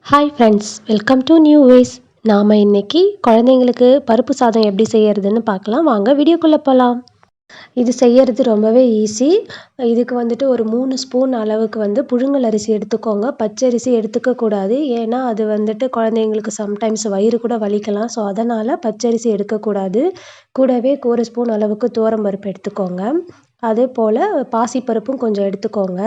Hi friends, welcome to New Ways. நாம் இன்னைக்கு குழந்தைங்களுக்கு பருப்பு சாதம் எப்படி செய்யறதுன்னு பார்க்கலாம். வாங்க வீடியோக்குள்ளே போகலாம். இது செய்யறது ரொம்பவே ஈஸி. இதுக்கு வந்துட்டு ஒரு 3 ஸ்பூன் அளவுக்கு புழுங்கல் அரிசி எடுத்துக்கோங்க. பச்சரிசி எடுத்துக்கக்கூடாது. ஏன்னா அது வந்துட்டு குழந்தைங்களுக்கு சம்டைம்ஸ் வயிறு கூட வலிக்கலாம். ஸோ அதனால் பச்சரிசி எடுக்கக்கூடாது. கூடவே 1 ஸ்பூன் அளவுக்கு துவரம்பருப்பு எடுத்துக்கோங்க. அதே போல் பாசிப்பருப்பும் கொஞ்சம் எடுத்துக்கோங்க.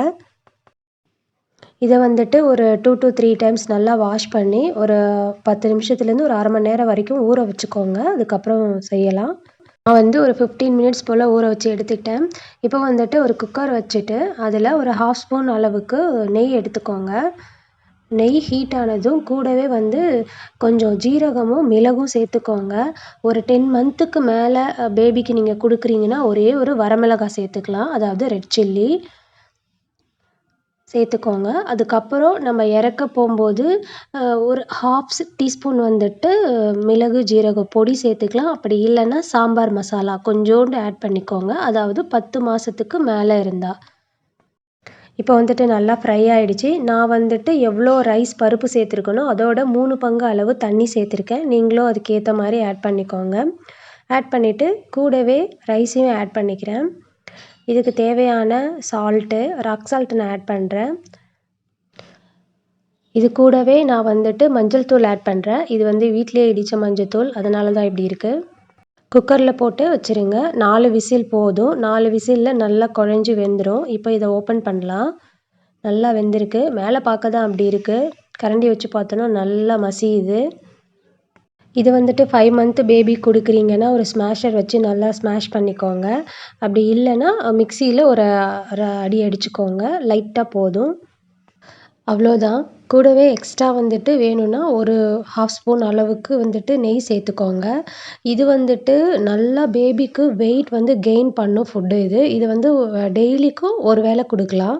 இதை வந்துட்டு ஒரு 2 to 3 டைம்ஸ் நல்லா வாஷ் பண்ணி ஒரு 10 நிமிஷத்துலேருந்து ஒரு 1/2 மணி நேரம் வரைக்கும் ஊற வச்சுக்கோங்க. அதுக்கப்புறம் செய்யலாம். நான் ஒரு 15 மினிட்ஸ் போல் ஊற வச்சு எடுத்துக்கிட்டேன். இப்போ வந்துட்டு ஒரு குக்கர் வச்சுட்டு அதில் ஒரு 1/2 ஸ்பூன் அளவுக்கு நெய் எடுத்துக்கோங்க. நெய் ஹீட் ஆனதும் கூடவே கொஞ்சம் ஜீரகமும் மிளகும் சேர்த்துக்கோங்க. ஒரு 10 மந்த்துக்கு மேலே பேபிக்கு நீங்கள் கொடுக்குறீங்கன்னா ஒரே ஒரு வரமிளகாய் சேர்த்துக்கலாம், அதாவது ரெட் சில்லி சேர்த்துக்கோங்க. அதுக்கப்புறம் நம்ம இறக்க போகும்போது ஒரு 1/2 டீஸ்பூன் மிளகு ஜீரக பொடி சேர்த்துக்கலாம். அப்படி இல்லைன்னா சாம்பார் மசாலா கொஞ்சோண்டு ஆட் பண்ணிக்கோங்க, அதாவது 10 மாதத்துக்கு மேலே இருந்தால். இப்போ நல்லா ஃப்ரை ஆகிடுச்சு. நான் எவ்வளோ ரைஸ் பருப்பு சேர்த்துருக்கனோ அதோட 3 பங்கு அளவு தண்ணி சேர்த்துருக்கேன். நீங்களும் அதுக்கேற்ற மாதிரி ஆட் பண்ணிக்கோங்க. ஆட் பண்ணிவிட்டு கூடவே ரைஸையும் ஆட் பண்ணிக்கிறேன். இதுக்கு தேவையான சால்ட்டு, ராக் சால்ட் நான் ஆட் பண்ணுறேன். இது கூடவே நான் மஞ்சள் தூள் ஆட் பண்ணுறேன். இது வீட்டிலேயே இடித்த மஞ்சள் தூள், அதனால தான் இப்படி இருக்குது. குக்கரில் போட்டு வச்சுருங்க. 4 விசில் போதும். 4 விசிலில் நல்லா குழஞ்சி வெந்துடும். இப்போ இதை ஓப்பன் பண்ணலாம். நல்லா வெந்திருக்கு. மேலே பார்க்க தான் அப்படி இருக்குது. கரண்டி வச்சு பார்த்தோன்னா நல்லா மசியுது. இது 5 மந்த்து பேபி கொடுக்குறீங்கன்னா ஒரு ஸ்மாஷர் வச்சு நல்லா ஸ்மாஷ் பண்ணிக்கோங்க. அப்படி இல்லைன்னா மிக்சியில் ஒரு அடி அடிச்சுக்கோங்க. லைட்டாக போதும். அவ்வளோதான். கூடவே எக்ஸ்ட்ரா வேணும்னா ஒரு 1/2 ஸ்பூன் அளவுக்கு நெய் சேர்த்துக்கோங்க. இது நல்லா பேபிக்கு வெயிட் கெயின் பண்ணும் ஃபுட்டு இது. இது டெய்லிக்கும் ஒரு வேளை கொடுக்கலாம்.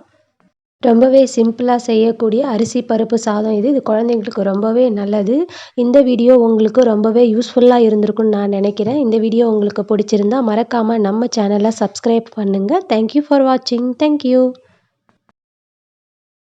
ரொம்பவே சிம்பிளாக செய்யக்கூடிய அரிசி பருப்பு சாதம் இது. இது குழந்தைங்களுக்கு ரொம்பவே நல்லது. இந்த வீடியோ உங்களுக்கு ரொம்பவே யூஸ்ஃபுல்லாக இருந்திருக்கும்னு நான் நினைக்கிறேன். இந்த வீடியோ உங்களுக்கு பிடிச்சிருந்தா மறக்காமல் நம்ம சேனலை சப்ஸ்கிரைப் பண்ணுங்கள். தேங்க்யூ ஃபார் வாட்சிங். தேங்க்யூ.